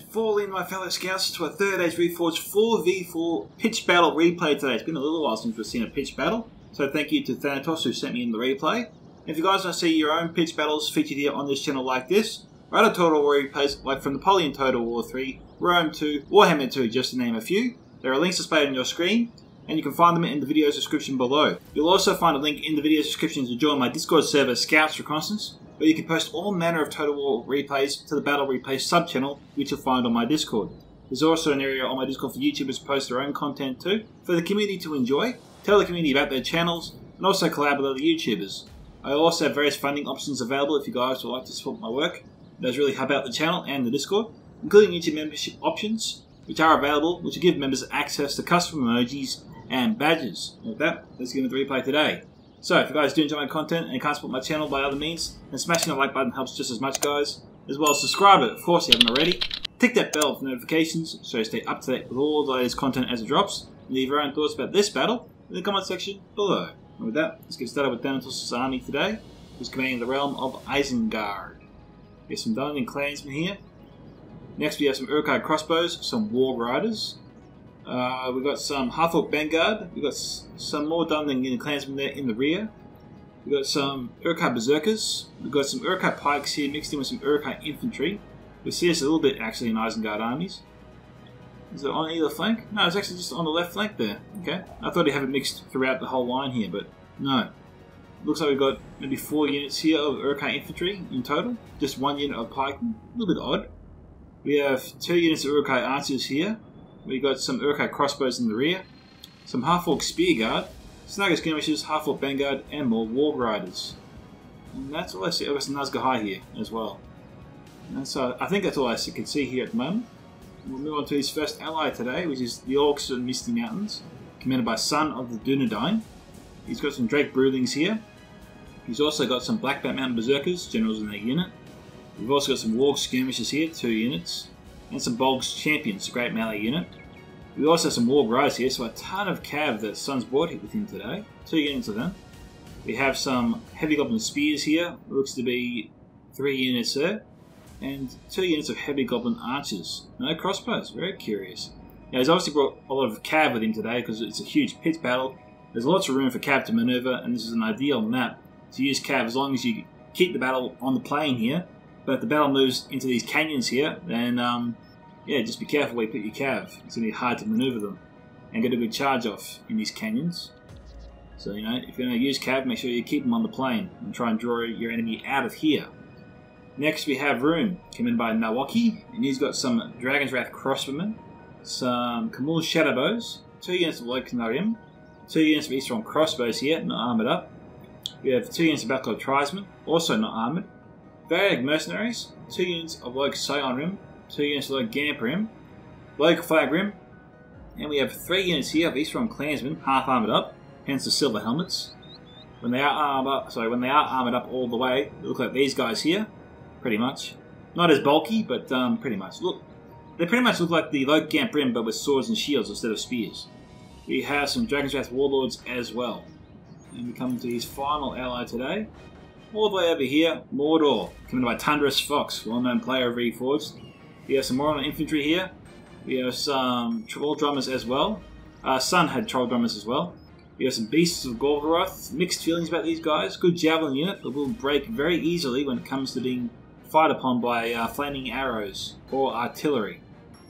fall in, my fellow scouts, to a third age Reforged 4v4 pitch battle replay today. It's been a little while since we've seen a pitch battle, so thank you to Thanatos who sent me in the replay. If you guys want to see your own pitch battles featured here on this channel like this, or other Total War replays like from Napoleon Total War 3, Rome 2, Warhammer 2, just to name a few, there are links displayed on your screen, and you can find them in the video's description below. You'll also find a link in the video's description to join my Discord server, Scouts Reconnaissance, where you can post all manner of Total War replays to the Battle Replay sub-channel, which you'll find on my Discord. There's also an area on my Discord for YouTubers to post their own content too, for the community to enjoy, tell the community about their channels, and also collab with other YouTubers. I also have various funding options available if you guys would like to support my work. It does really help out the channel and the Discord, including YouTube membership options, which are available, which will give members access to custom emojis and badges. And with that, let's get into the replay today. So, if you guys do enjoy my content and can't support my channel by other means, then smashing the like button helps just as much, guys. As well as subscribe, of course, if you haven't already. Tick that bell for notifications so you stay up to date with all the latest content as it drops. And leave your own thoughts about this battle in the comment section below. And with that, let's get started with Thanatos' army today, who's commanding the realm of Isengard. We have some Dunedain clansmen here. Next we have some Urkai crossbows, some war riders. We've got some half-orc vanguard. We've got some more Dunedain clansmen there in the rear. We've got some Urkai berserkers. We've got some Urkai pikes here mixed in with some Urkai infantry. We see this a little bit actually in Isengard armies. Is it on either flank? No, it's actually just on the left flank there. Okay, I thought he'd have it mixed throughout the whole line here, but no. Looks like we've got maybe 4 units here of Urkai infantry in total. Just 1 unit of pikemen. A little bit odd. We have 2 units of Urkai archers here. We've got some Urkai crossbows in the rear. Some half-orc spear guard. Snagger skirmishers, half-orc vanguard, and more war riders. And that's all I see. I've got some Nazgûl High here as well. And so I think that's all I can see here at the moment. We'll move on to his first ally today, which is the Orcs of the Misty Mountains, commanded by Son of the Dunedain. He's got some Drake Broodlings here. He's also got some Blackbat Mountain Berserkers, generals in their unit. We've also got some Warg Skirmishers here, 2 units. And some Bolg's Champions, a great melee unit. We also have some Warg Riders here, so a ton of cav that Son's brought with him today. 2 units of them. We have some Heavy Goblin Spears here, looks to be 3 units there. And 2 units of Heavy Goblin Archers. No crossbows, very curious. Now, he's obviously brought a lot of cav with him today because it's a huge pit battle. There's lots of room for cav to maneuver, and this is an ideal map to use cav as long as you keep the battle on the plain here. But if the battle moves into these canyons here, then yeah, just be careful where you put your cav. It's going to be hard to maneuver them and get a good charge off in these canyons. So, you know, if you're going to use cav, make sure you keep them on the plain and try and draw your enemy out of here. Next we have Rhun, commanded by Nawaki, and he's got some Dragon's Wrath crossbowmen, some Kamul Shadowbows, 2 units of Loiknarim, 2 units of Eastern crossbows here, not armoured up. We have 2 units of Battle Tribesmen, also not armoured. Variag Mercenaries, 2 units of Loik Scionrim, 2 units of Loik Gamperim, Loik Flagrim, and we have 3 units here of Eastern Clansmen, half armoured up, hence the silver helmets. When they are armoured up all the way, they look like these guys here. Pretty much. Not as bulky, but pretty much. Look, they pretty much look like the Loik Gamperim, but with swords and shields instead of spears. We have some Dragon's Wrath Warlords as well. And we come to his final ally today. All the way over here, Mordor, commanded by Tundrasfox, well-known player of Reforged. We have some Mordor infantry here. We have some Troll Drummers as well. Son had Troll Drummers as well. We have some Beasts of Gorgoroth. Mixed feelings about these guys. Good javelin unit, but will break very easily when it comes to being fired upon by flaming arrows or artillery.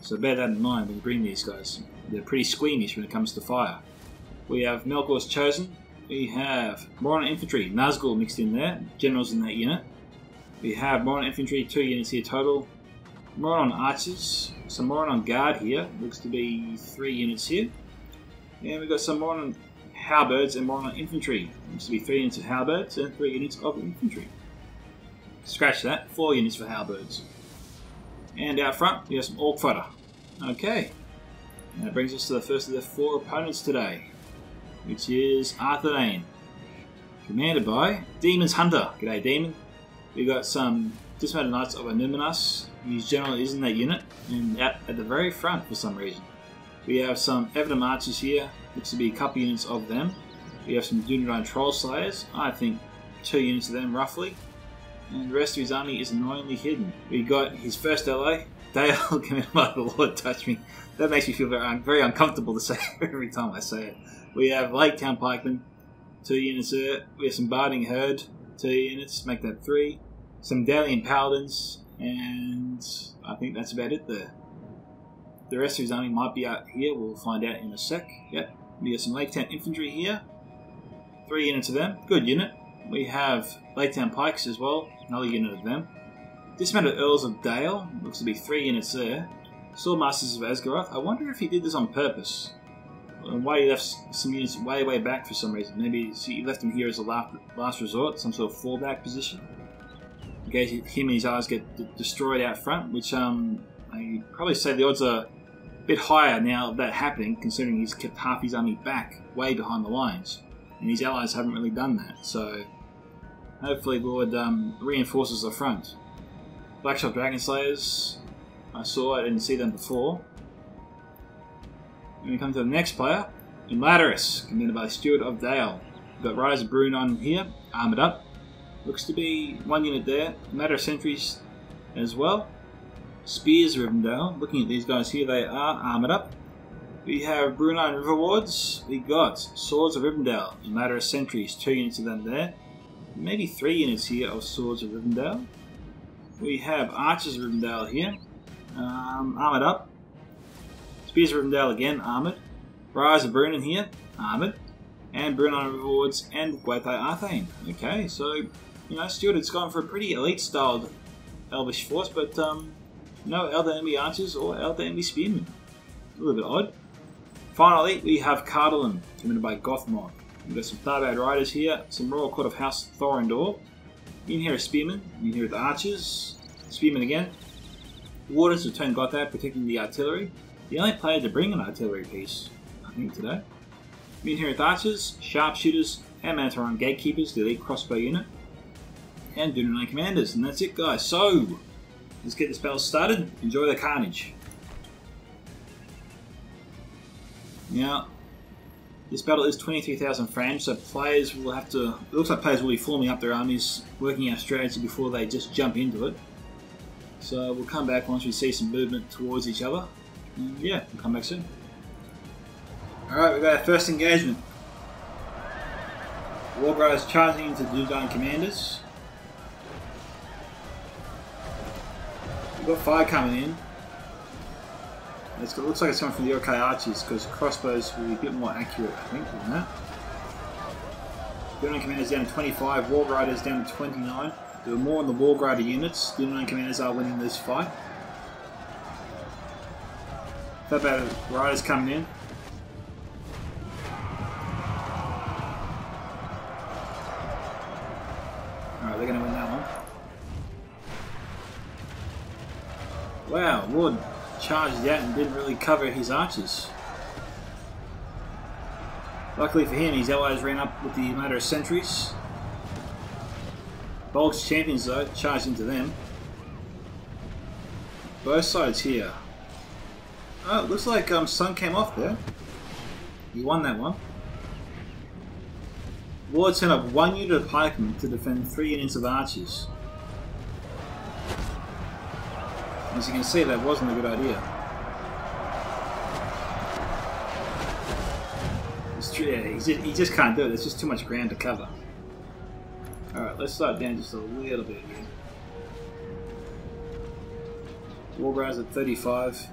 So bear that in mind when you bring these guys. They're pretty squeamish when it comes to fire. We have Melkor's Chosen. We have Moron Infantry, Nazgûl mixed in there, generals in that unit. We have Moron Infantry, 2 units here total. Moron Archers, some Moron Guard here, looks to be 3 units here. And we've got some Moron Halberds and Moron Infantry, looks to be 3 units of Halberds and 3 units of Infantry. Scratch that, 4 units for Halberds. And out front, we have some Orc Fodder. Okay, and that brings us to the first of the 4 opponents today, which is Artherdain, commanded by DemonsHunter. G'day, Demon. We've got some Dismounted Knights of Numinas, whose general is in that unit, and at the very front for some reason. We have some Evident Archers here, looks to be a couple units of them. We have some Dunedain Troll Slayers, I think 2 units of them roughly. And the rest of his army is annoyingly hidden. We got his first ally, Dale, commanded by the Lord, touch me. That makes me feel very uncomfortable to say every time I say it. We have Lake Town Pikemen, 2 units there. We have some Barding Herd, 2 units, make that 3. Some Dalian Paladins, and I think that's about it there. The rest of his army might be out here, we'll find out in a sec. Yep, we have some Lake Town Infantry here. 3 units of them, good unit. We have Lake Town Pikes as well, another unit of them. Dismounted Earls of Dale, looks to be 3 units there. Swordmasters of Asgaroth, I wonder if he did this on purpose. And why he left some units way back for some reason. Maybe he left them here as a last resort, some sort of fallback position. In case him and his eyes get destroyed out front, which I probably say the odds are a bit higher now of that happening, considering he's kept half his army back, way behind the lines. And his allies haven't really done that, so hopefully Lord reinforces the front. Blackshot Dragon Slayers, I didn't see them before. When we come to the next player, Imladris, commanded by StewardOfDale. We've got Rise of Rhun on here, armoured up. Looks to be 1 unit there. Imladris sentries as well. Spears of Rivendell. Looking at these guys here, they are armoured up. We have Brunei River Wards. We got Swords of Rivendell. Imladris sentries, 2 units of them there. Maybe 3 units here of Swords of Rivendell. We have Archers of Rivendell here, armoured up. Spears of Rivendell again, armoured. Rise of Brunan here, armoured. And Brunei River Wards and Gwaithai Artherdain. Okay, so, you know, Steward has gone for a pretty elite-styled Elvish force, but no Elder Enemy Archers or Elder Enemy Spearmen. A little bit odd. Finally, we have Cardolan, commanded by Gothmog. We've got some Tharbad Riders here, some Royal Court of House Thorondor. In here are Spearmen, in here are the Archers, Spearmen again. Wardens of Turn Gothad, protecting the artillery. The only player to bring an artillery piece, I think, today. In here are the Archers, Sharpshooters, and Mantaron Gatekeepers, the elite crossbow unit. And Dunedain Commanders, and that's it, guys. So, let's get this battle started. Enjoy the carnage. Now, this battle is 23,000 frames, so players will have to... It looks like players will be forming up their armies, working out strategy before they just jump into it. So we'll come back once we see some movement towards each other. And yeah, we'll come back soon. Alright, we've got our first engagement. Warbrides charging into Dunedain Commanders. We've got fire coming in. It looks like it's coming from the Orc Archers, because crossbows will be a bit more accurate, I think, than that. Dunedain Commanders down to 25, War Riders down to 29. There are more in the War Rider units. Dunedain Commanders are winning this fight. How about Riders coming in? Alright, they're going to win that one. Wow, Lord charged out and didn't really cover his archers. Luckily for him, his allies ran up with the Imladris sentries. Bolg's champions, though, charged into them. Both sides here. Oh, it looks like Sun came off there. He won that one. Lord sent up 1 unit of pikemen to defend 3 units of archers. As you can see, that wasn't a good idea. It's true, yeah, he just can't do it. There's just too much ground to cover. Alright, let's slow it down just a little bit here. Warbrides at 35.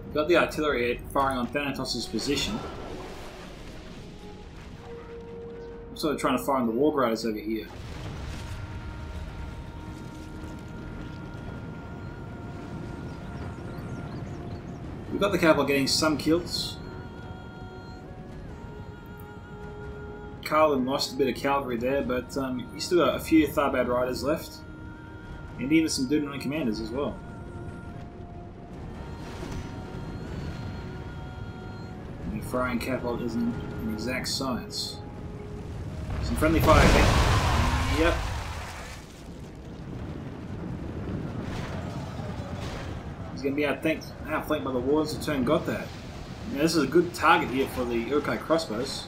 We've got the artillery firing on Thanatos' position. I'm sort of trying to fire on the Warbrides over here. We've got the cavalry getting some kills. Cardolan lost a bit of cavalry there, but he's still got a few Tharbad Riders left. And even some Dunedain Commanders as well. And firing cavalry isn't an exact science. Some friendly fire again. Yep. He's going to be outflanked by the Wards of Turn Gothad. Now this is a good target here for the Uruk-hai crossbows.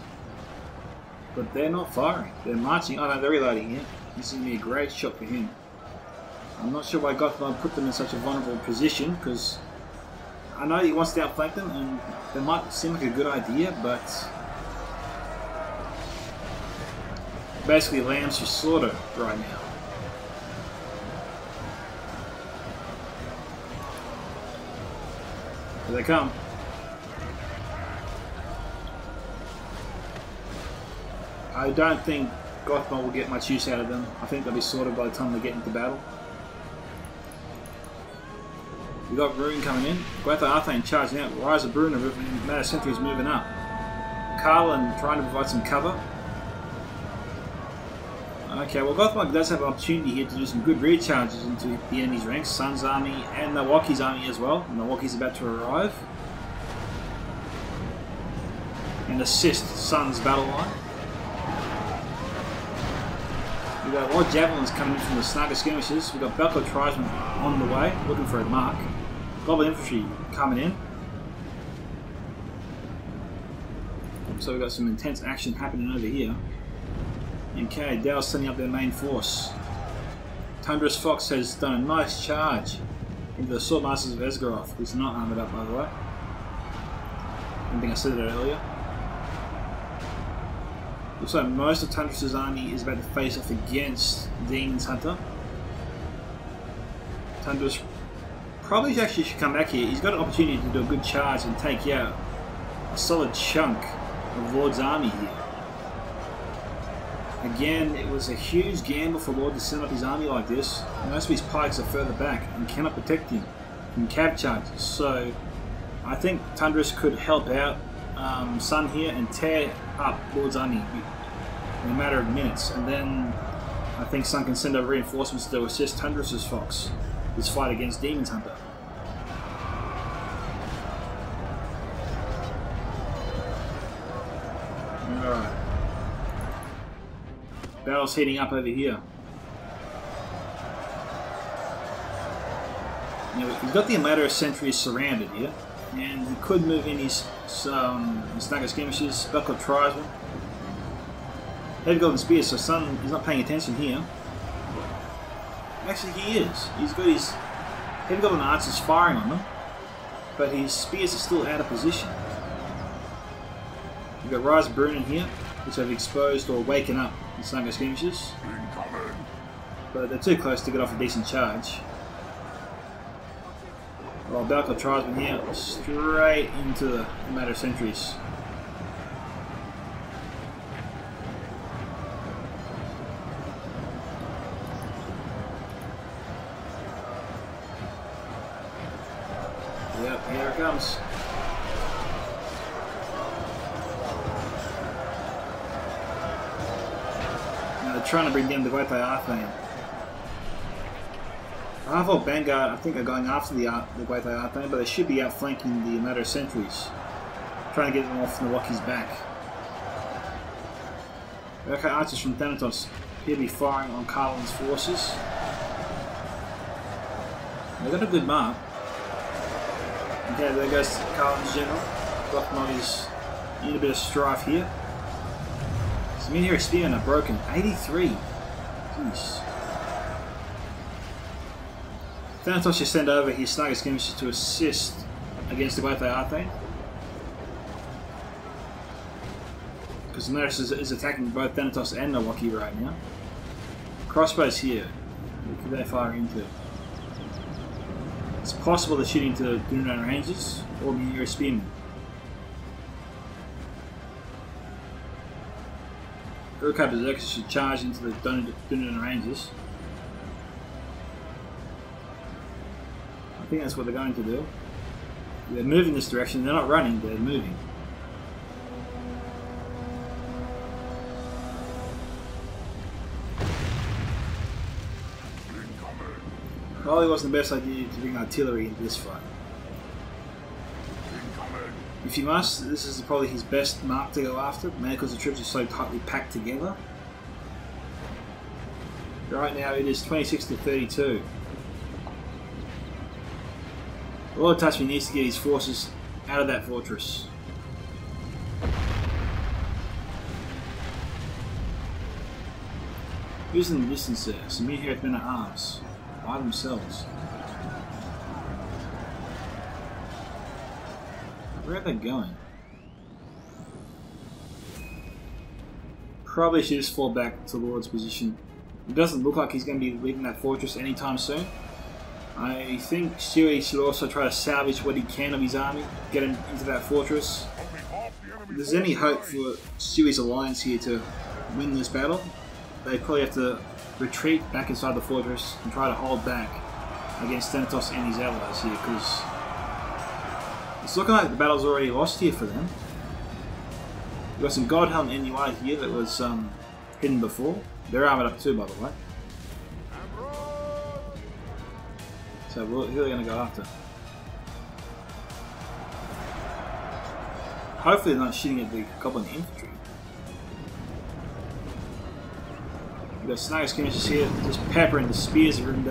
But they're not firing. They're marching. Oh no, they're reloading here. This is going to be a great shot for him. I'm not sure why Gothmog put them in such a vulnerable position, because I know he wants to outflank them, and that might seem like a good idea, but basically lambs for slaughter right now. Here they come. I don't think Gothmog will get much use out of them. I think they'll be slaughtered by the time they get into battle. We got Rhun coming in. Artherdain charging out. Rise of Bruna, Matter Sentry's moving up. Cardolan trying to provide some cover. Okay, well Gothmog does have an opportunity here to do some good rear charges into the enemy's ranks. Sun's army and Nawaki's army as well. Nawaki's about to arrive. And assist Sun's battle line. We've got a lot of javelins coming in from the Snagger skirmishes. We've got Balco Tribesmen on the way, looking for a mark. Goblin infantry coming in. So we've got some intense action happening over here. Okay, Dale's sending up their main force. Tundrasfox has done a nice charge into the Swordmasters of Isengard, who's not armoured up by the way. I think I said that earlier. Looks like most of Tundra's army is about to face off against DemonsHunter. Tundras probably actually should come back here. He's got an opportunity to do a good charge and take out a solid chunk of Lord's army here. Again, it was a huge gamble for Lord to send up his army like this. Most of his pikes are further back and cannot protect him from cav charges. So I think Tundras could help out Sun here and tear up Lord's army in a matter of minutes, and then I think Sun can send over reinforcements to assist Tundrasfox his fight against DemonsHunter. Alright. Battle's heating up over here. Now, we've got the Imladris sentries surrounded here, and he could move in his Snagger skirmishes, Balco Tribesmen. Heavy Golden Spear, so Sun is not paying attention here. Actually, he is. He's got his Heavy Golden Archers firing on them, but his spears are still out of position. We've got Rise of Bruna here, which have exposed or waken up the Snagger skirmishes. But they're too close to get off a decent charge. While Balco Tribesmen here, straight into the matter of sentries. Yep, here it comes. Now they're trying to bring down the Artherdain. Half-Orc Vanguard, I think, are going after the Artherdain, but they should be outflanking the matter of sentries, trying to get them off Nawaki's back. Okay, archers from Thanatos appear to be firing on Cardolan's forces. They got a good mark. Okay, there goes Cardolan's general. Gothmog is in a bit of strife here. Some in-here spearmen are broken. 83. Jeez. Thanatos should send over his Snagger skirmishes to assist against the Artherdain, because Imladris is attacking both Thanatos and Nawaki right now. Crossbows here. Who could they fire into? It's possible they're shooting to Dunedain ranges or near spearmen. Uruk-hai Berserkers should charge into the Dunedain ranges. I think that's what they're going to do. They're moving this direction, they're not running, they're moving. Probably wasn't the best idea to bring artillery into this fight. If you must, this is probably his best mark to go after, mainly because the troops are so tightly packed together. Right now it is 26 to 32. Lord Touchme needs to get his forces out of that fortress. Who's in the distance there? Some mere men at arms. By themselves. Where are they going? Probably should just fall back to Lord's position. It doesn't look like he's going to be leaving that fortress anytime soon. I think Stewie should also try to salvage what he can of his army, get him into that fortress. If there's any hope for Stewie's alliance here to win this battle, they probably have to retreat back inside the fortress and try to hold back against Thanatos and his allies here, because it's looking like the battle's already lost here for them. We've got some Godhelm and UI here that was hidden before. They're armored up too, by the way. So who are they going to go after? Hopefully they're not shooting at the Goblin infantry. We've got Snag skirmishers here, just peppering the spears of Rhun.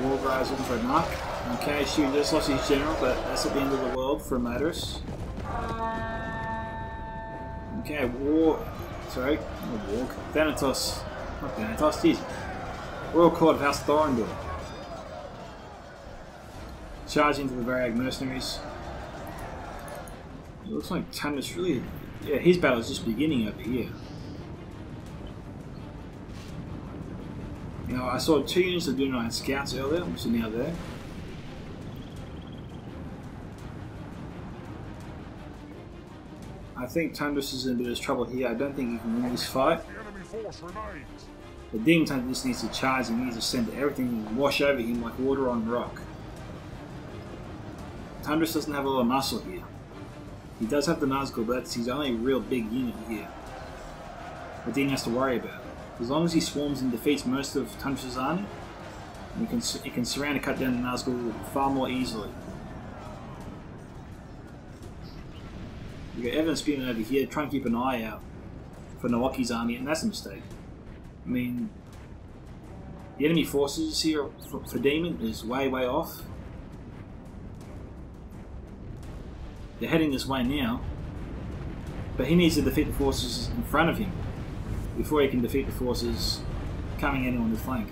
Wargrives looking for a knock. Okay, Stewie just lost his general, but that's at the end of the world for Imladris. Okay, Thanatos, not Thanatos, jeez. Royal Court of House Thorndor. Charge into the Varag mercenaries. It looks like Tundrasfox really, yeah, his battle is just beginning over here. You know, I saw 2 units of Dunedain scouts earlier, which are now there. I think Tundrasfox is in a bit of trouble here. I don't think he can win this fight. The DemonsHunter just needs to charge and he needs to send everything and wash over him like water on rock. Tundrasfox doesn't have a lot of muscle here. He does have the Nazgul, but that's his only real big unit here that Dean has to worry about. As long as he swarms and defeats most of Tundrasfox's army, he can surround and cut down the Nazgul far more easily. We've got Evan Spearman over here trying to keep an eye out for Nawaki's army, and that's a mistake. I mean, the enemy forces here for Demon is way off. They're heading this way now, but he needs to defeat the forces in front of him before he can defeat the forces coming in on the flank.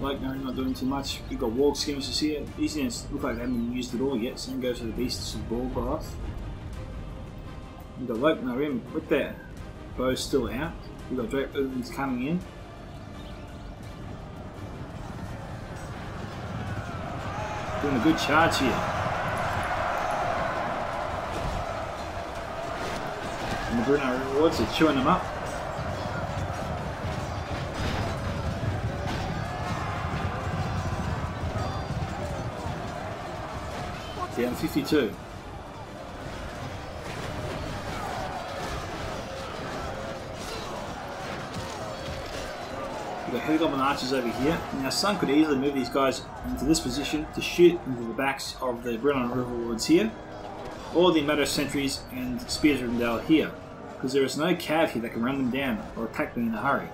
Like, no, not doing too much. We've got Warg skirmishers here. These units look like they haven't been used at all yet. Same goes for the Beasts of Balgarath. We've got Loke Narim with their bows still out. We've got Drake Uvens coming in. Doing a good charge here. And the Bruno rewards are chewing them up. Down 52. We've got heavy goblin archers over here. Now Sun could easily move these guys into this position to shoot into the backs of the Brunner River Lords here, or the Imladris sentries and spears of Rhun here, because there is no cav here that can run them down or attack them in a hurry.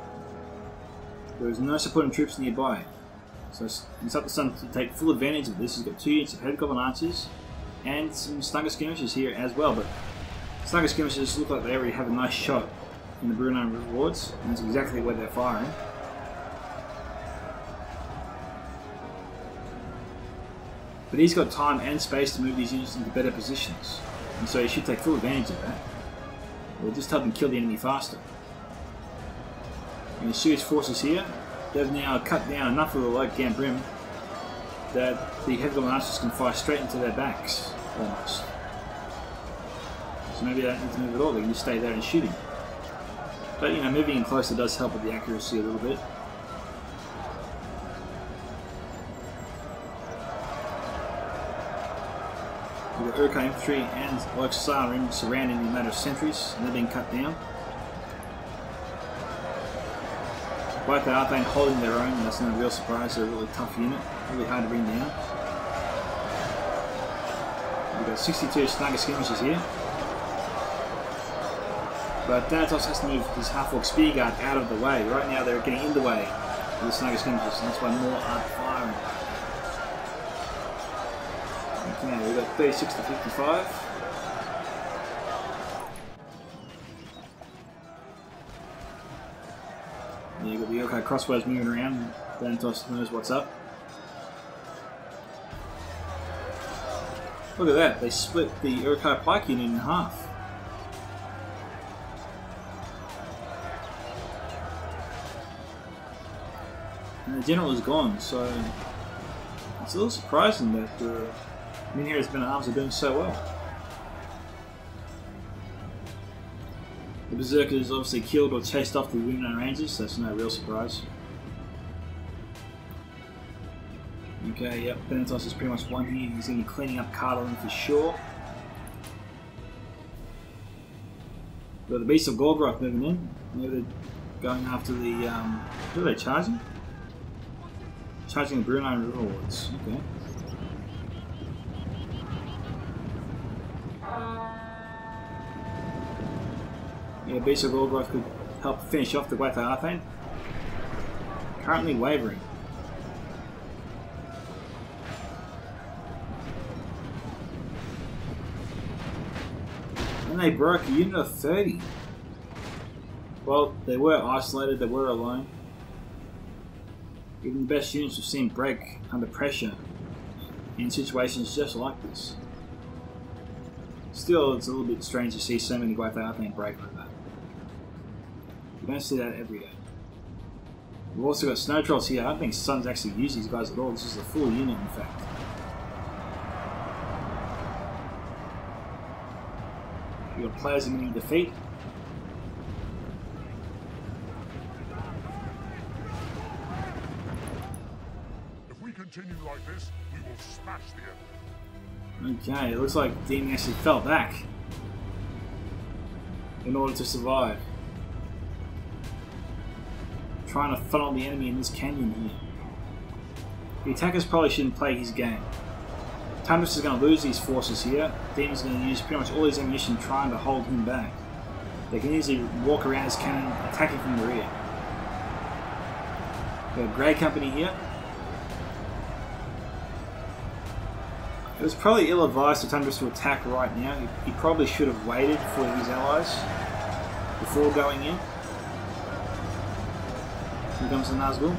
There is no supporting troops nearby. So it's up to Sun to take full advantage of this. He's got 2 units of heavy goblin archers and some Snugger skirmishers here as well, but Snugger skirmishers look like they already have a nice shot in the Bruno rewards, and that's exactly where they're firing. But he's got time and space to move these units into better positions, and so he should take full advantage of that. Or just help him kill the enemy faster. And Stewart's forces here, they've now cut down enough of the light Gambrim that the heavy goblin archers can fire straight into their backs, almost. So maybe they don't need to move at all, they can just stay there and shoot him. But you know, moving in closer does help with the accuracy a little bit. We've got Urka infantry and Loxar surrounding the amount of sentries, and they're being cut down. Both the Artherdain holding their own, and that's no real surprise. They're a really tough unit, really hard to bring down. We've got 62 Snugger skirmishers here. But Thanatos has to move his half-orc spearguard out of the way. Right now they're getting in the way of the Snugger skirmishers, and that's why more aren't firing. Now we've got 36 to 55. Yeah, you've got the Urkai crossbows moving around. Thanatos knows what's up. Look at that, they split the Urkai pike unit in half. And the general is gone, so it's a little surprising that the Minhero's men at arms are doing so well. The Berserker is obviously killed or chased off the Dunedain Rangers, so that's no real surprise. Okay, yep, Thanatos is pretty much won here. He's going to be cleaning up Cardolan for sure. Got the Beast of Gorgoroth moving in. Maybe they're going after the. Who are they charging? Charging the Brunei Rewards. Okay. Yeah, Beast of Gorgoroth could help finish off the Great Artherdain. Currently wavering. And they broke a unit of 30. Well, they were isolated, they were alone. Even the best units we've seen break under pressure in situations just like this. Still, it's a little bit strange to see so many Great Artherdain break like that. You don't see that every day. We've also got Snow Trolls here. I don't think Sun's actually used these guys at all. This is a full unit, in fact. We've got players in defeat. If we continue like this, we will smash the enemy. Okay, it looks like Demon actually fell back in order to survive. Trying to funnel the enemy in this canyon here. The attackers probably shouldn't play his game. Tundrasfox is going to lose these forces here. Demon's going to use pretty much all his ammunition trying to hold him back. They can easily walk around his cannon, attacking from the rear. We've got Grey Company here. It was probably ill-advised for Tundrasfox to attack right now. He probably should have waited for his allies before going in. Here comes the Nazgul.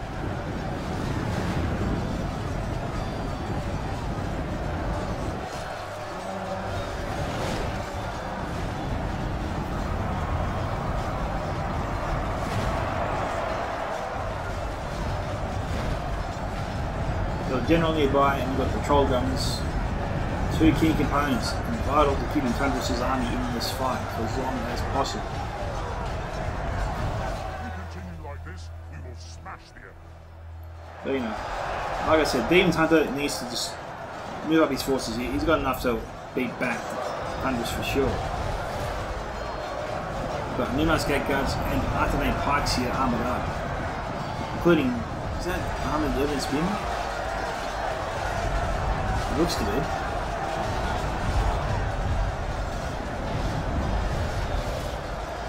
General nearby, and we've got patrol guns. Two key components, and vital to keeping Tundrasfox's army in this fight for as long as possible. If we continue like this, we will smash the enemy. But you know, like I said, DemonsHunter needs to just move up his forces here. He's got enough to beat back Tundrasfox for sure. We've got numerous gate guards and Artherdain pikes here armoured up, including, is that armoured Evan Spearman? Looks to be.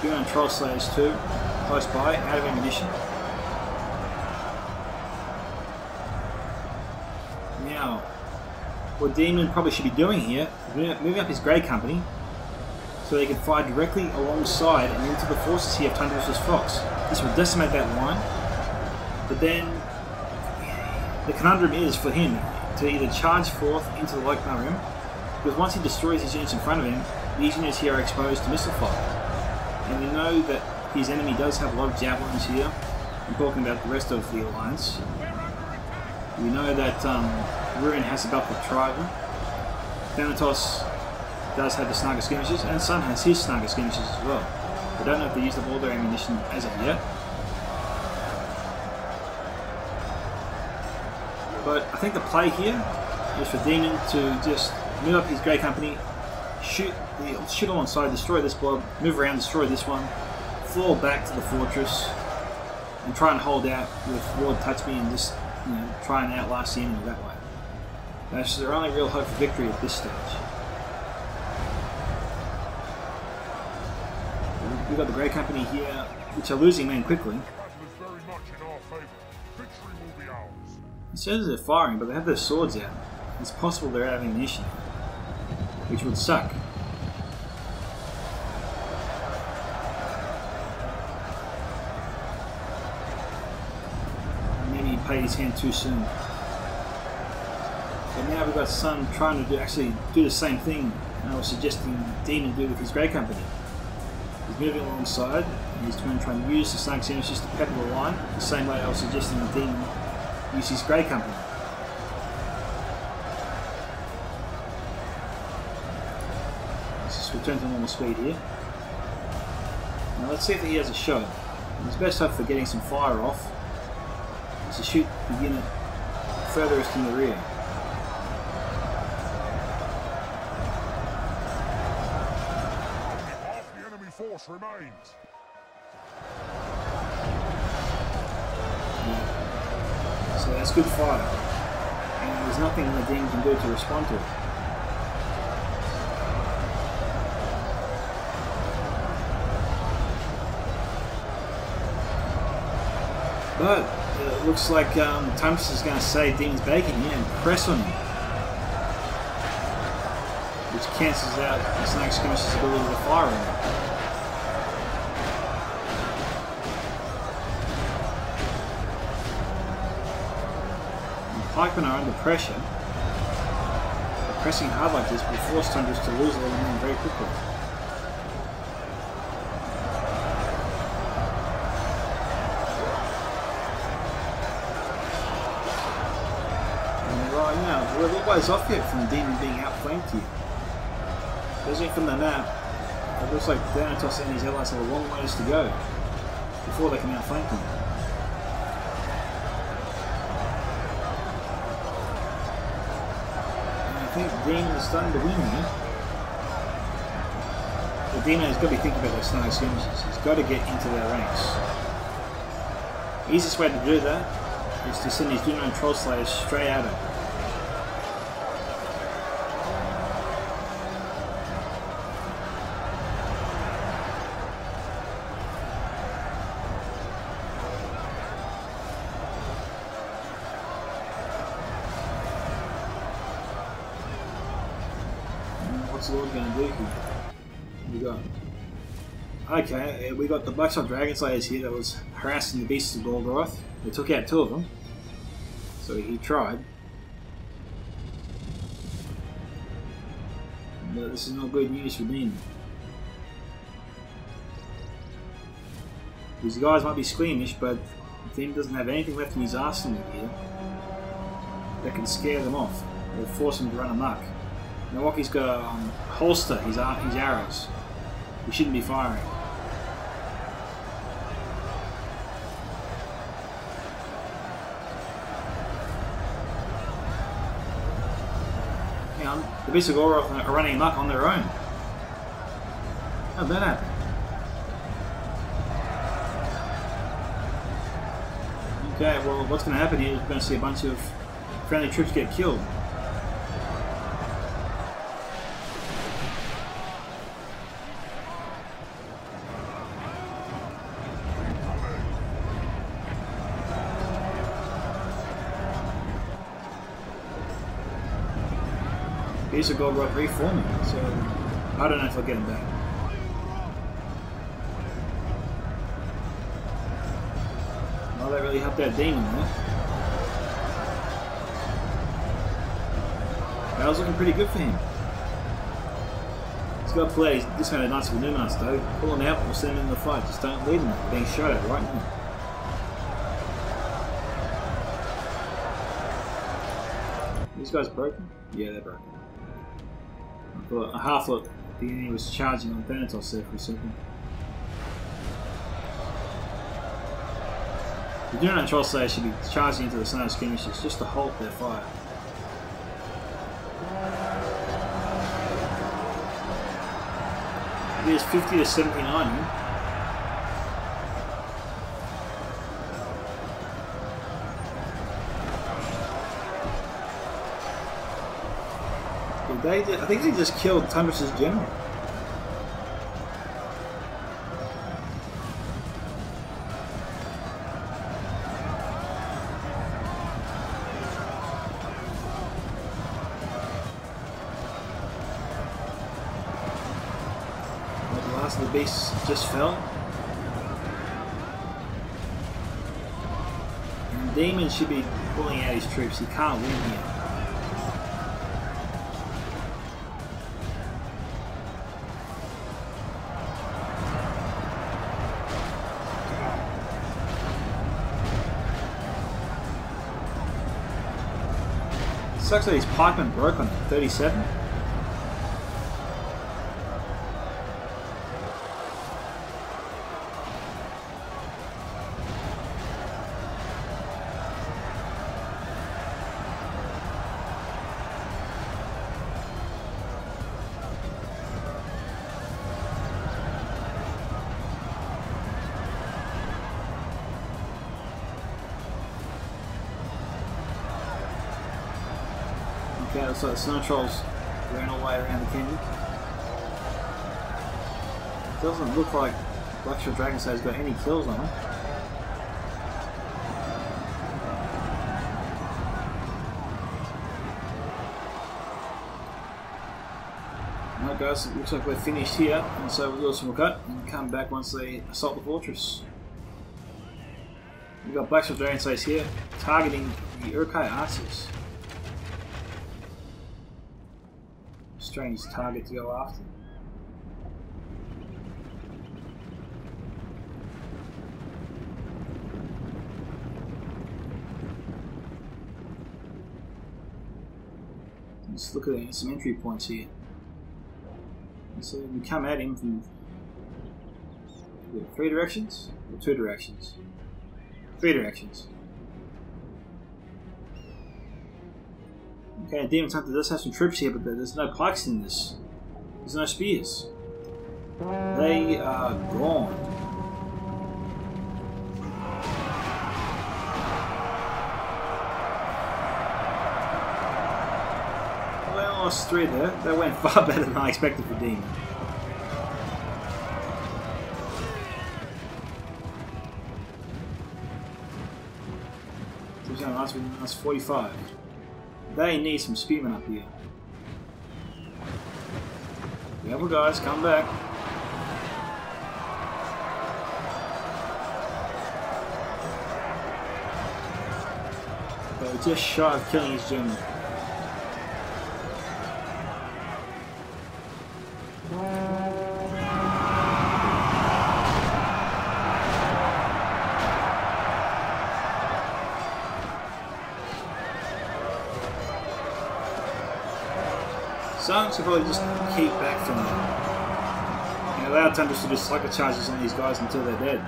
Going on Troll Slayers too, close by, out of ammunition. Now, what Demon probably should be doing here is moving up his Grey Company so they can fire directly alongside and into the forces here of Tundrasfox's Fox. This will decimate that line, but then the conundrum is for him to either charge forth into the Lokma Rim, because once he destroys his units in front of him, these units here are exposed to missile fire. And we know that his enemy does have a lot of javelins here. I'm talking about the rest of the alliance. We know that Rhun has the belt of Trident. Thanatos does have the Snagger skirmishes, and Sun has his Snagger skirmishes as well. I don't know if they used up all their ammunition as of yet. But I think the play here is for Demon to just move up his Grey Company, shoot alongside, destroy this blob, move around, destroy this one, fall back to the fortress, and try and hold out with Lord Touchme and just try and outlast the enemy that way. That's their only real hope for victory at this stage. We've got the Grey Company here, which are losing men quickly. It says they're firing, but they have their swords out. It's possible they're out of ammunition. which would suck. Maybe he played his hand too soon. But now we've got Sun trying to actually do the same thing I was suggesting Demon do with his Grey Company. He's moving alongside and he's going to try and use the Snake Synergist to pepper the line the same way I was suggesting the Demon use his Grey Company. Let's just return to normal speed here. Now let's see if he has a shot. His best hope for getting some fire off is to shoot the unit furthest in the rear. Force remains. Yeah. So that's good fire. And there's nothing the Demon can do to respond to it. But it looks like Tundrasfox is going to save Demon's bacon here and press on him, which cancels out the Snake Skirmish's ability to fire on him. Pikemen are under pressure. Pressing hard like this will force Tundrasfox to lose a lot of men very quickly. And right now, we're a little ways off yet from the Demon being outflanked here. Judging from the map, it looks like Thanatos and his allies have a long ways to go before they can outflank him. I think the Demon is starting to win here. The Demon has got to be thinking about those Snake Skirmishes. He's got to get into their ranks. The easiest way to do that is to send his Dunedain Troll Slayers straight at him. What's the Lord going to do here? What we got? Okay, we got the Blackshot Dragon Slayers here that was harassing the Beasts of Golgoroth. They took out 2 of them, so he tried. But this is not good news for Demon. These guys might be squeamish, but Demon doesn't have anything left in his arsenal here that can scare them off or force them to run amok. Nawaki's got to holster his arrows. He shouldn't be firing. Hang on, the Beasts of Golgoroth are running amok on their own. How'd that happen? Okay, well, what's going to happen here is we're going to see a bunch of friendly troops get killed. Beasts of Golgoroth reforming, so I don't know if I'll get him back. Well, that really helped that Demon there. That was looking pretty good for him. He's got to play this kind of nice with Numinas though. Pull him out, we'll send him in the fight. Just don't leave him there, being shot at right now. These guys broken? Yeah, they're broken. I half thought the enemy was charging on Thanatos there for a second. The Dunedain Troll Slayer should be charging into the Snake Skirmishers just to halt their fire. It is 50 to 79 here. I think they just killed Tundrasfox's general. Last of the beasts just fell. And Demon should be pulling out his troops. He can't win here. Sucks that his pikeman broke on it. 37. Okay, so the snow trolls ran all the way around the kingdom. It doesn't look like Blackshot Dragon has got any kills on him. Alright guys, it looks like we're finished here, and so we'll do some cut and come back once they assault the fortress. We've got Blackshot Dragon Says here, targeting the Urkai archers. Strange target to go after. Let's look at some entry points here. So we come at him from 3 directions or 2 directions? 3 directions. Okay, DemonsHunter does have some troops here, but there's no pikes in this. There's no spears. They are gone. Well, I lost 3 there. That went far better than I expected for Demon. So he's going to last within the last 45. They need some spearmen up here. Careful guys, come back. They were just shy of killing his general. Some should probably just keep back from them. And allow Tundras to do sucker charges on these guys until they're dead.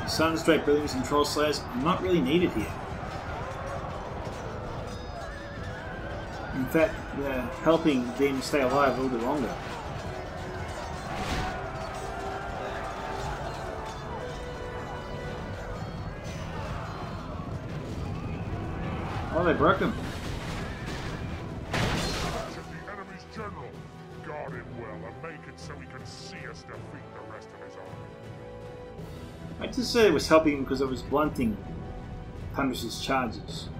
Sun's Straight Brilliance and Troll Slayers are not really needed here. In fact, they're helping them stay alive a little bit longer. Oh, they broke him. Capture the enemy's general. Guard him well and make it so he can see us defeat the rest of his army. I just said it was helping him because it was blunting Tundra's charges.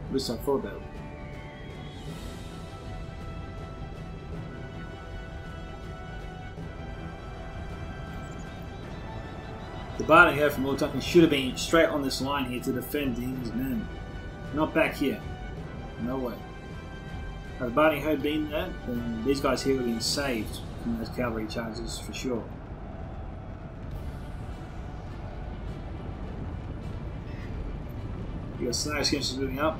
At least I thought that. The Barding Herd from Lord Duncan should have been straight on this line here to defend Demon's men. Not back here. No way. Had the Barding Herd been there, then these guys here would have been saved from those cavalry charges for sure. You got Snow Skirmishers moving up.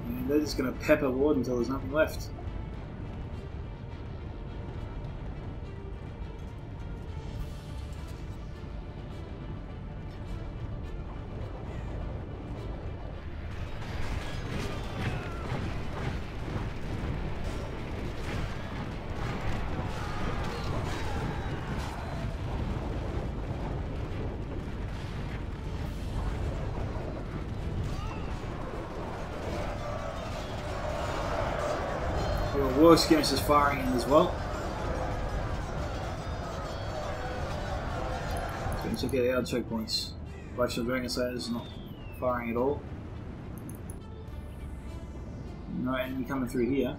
And they're just going to pepper Lord until there's nothing left. War Skirmishers firing in as well. So check out our choke points. Blackshot Dragon Slayer is not firing at all. No enemy coming through here.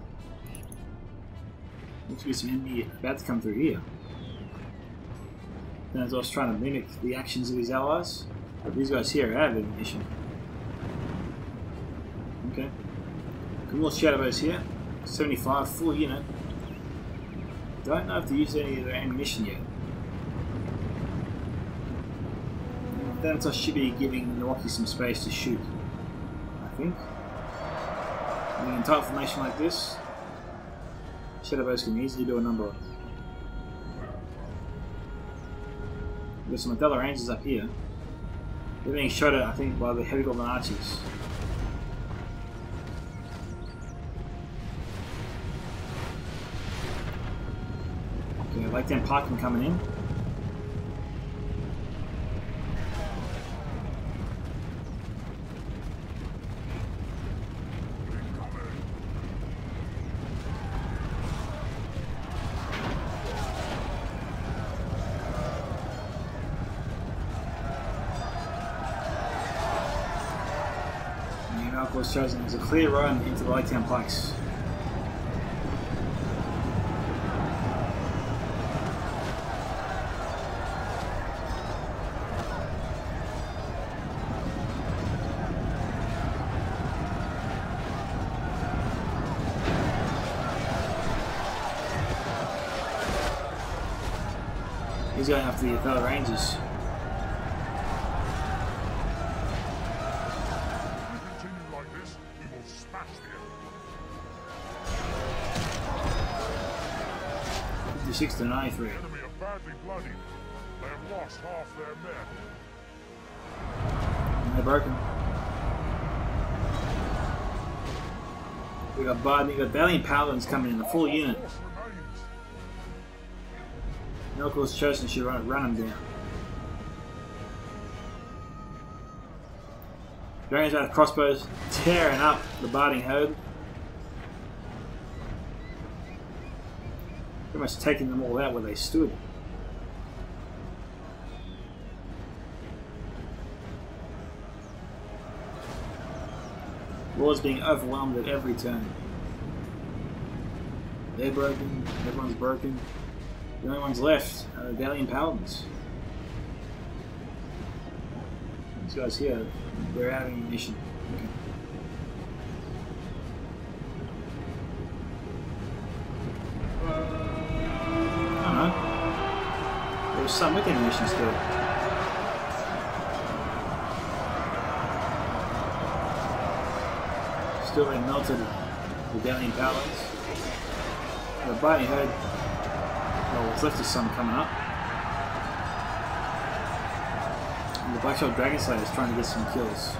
Looks to be some enemy about to come through here. Thanatos trying to mimic the actions of his allies, but these guys here are out of ammunition. Okay. Some more Shadowbows here. 75, full unit. Don't know if they used any of their ammunition yet. Thanatos should be giving Nawaki some space to shoot, I think. In tight formation like this, Shadowbows can easily do a number. There's some Adela Rangers up here. They're being shot at, I think, by the Heavy Goblin Archers. Okay, Lake Town Pikemen coming in. Was chosen as a clear run into the Lake Town Pikes. He's going after the fellow Rangers. To 93. The enemy are badly bloodied. They have lost half their men. And they're broken. We got Biden, we got Valiant Paladins coming in, the full unit. And of course Chosen should run them down. Dragons out of crossbows, tearing up the Barding herd. Pretty much taking them all out where they stood. Lord's being overwhelmed at every turn. They're broken, everyone's broken. The only ones left are the Valiant Paladins. These guys here, they're out of ammunition. Okay. Some with ammunition still. Still being melted the Valiant Paladins. The Biting Herd. Oh, what's left is some coming up. And the Blackshot Dragon Slayer is trying to get some kills.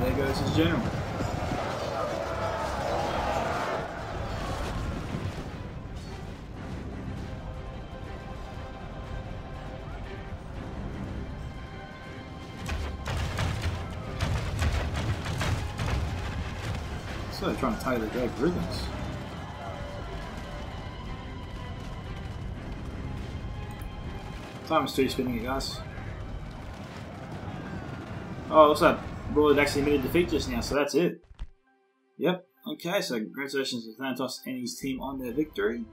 There goes his general. So they're trying to tie their gag ribbons. Time is 2 spinning it, guys. Oh, it looks like Lord actually admitted defeat just now, so that's it. Yep. Okay, so congratulations to Thanatos and his team on their victory.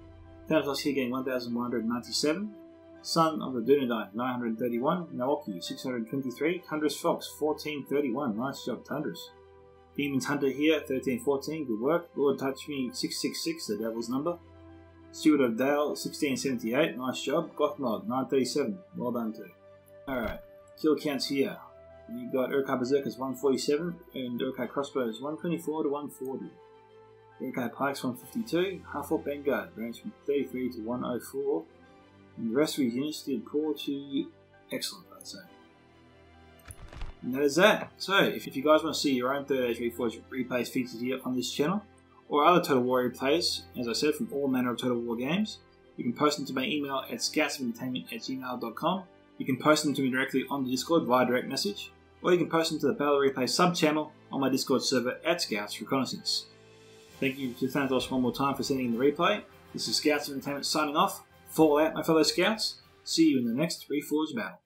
Thanatos here getting 1,197. Son of the Dunedain, 931. Nawaki, 623. Tundrasfox, 1431. Nice job, Tundras. DemonsHunter here, 1314. Good work. Lord Touch Me, 666, the devil's number. StewardOfDale, 1678. Nice job. Gothmog, 937. Well done too. Alright, kill counts here. You got Urkai Berserkers 147 and Urkai Crossbows 124 to 140. Urkai Pikes 152. Half Orc Vanguard ranged from 33 to 104. And the rest of his units did poor to excellent, I'd say. And that is that. So, if you guys want to see your own 3rd Age Reforged replays featured here on this channel, or other Total War replays, as I said, from all manner of Total War games, you can post them to my email at scoutsoфentertainment@gmail.com. You can post them to me directly on the Discord via direct message. or you can post them to the Battle Replay sub-channel on my Discord server at Scouts Reconnaissance. Thank you to Thanatos one more time for sending the replay. This is Scouts of Entertainment signing off. Fall out, my fellow Scouts. See you in the next Reforged battle.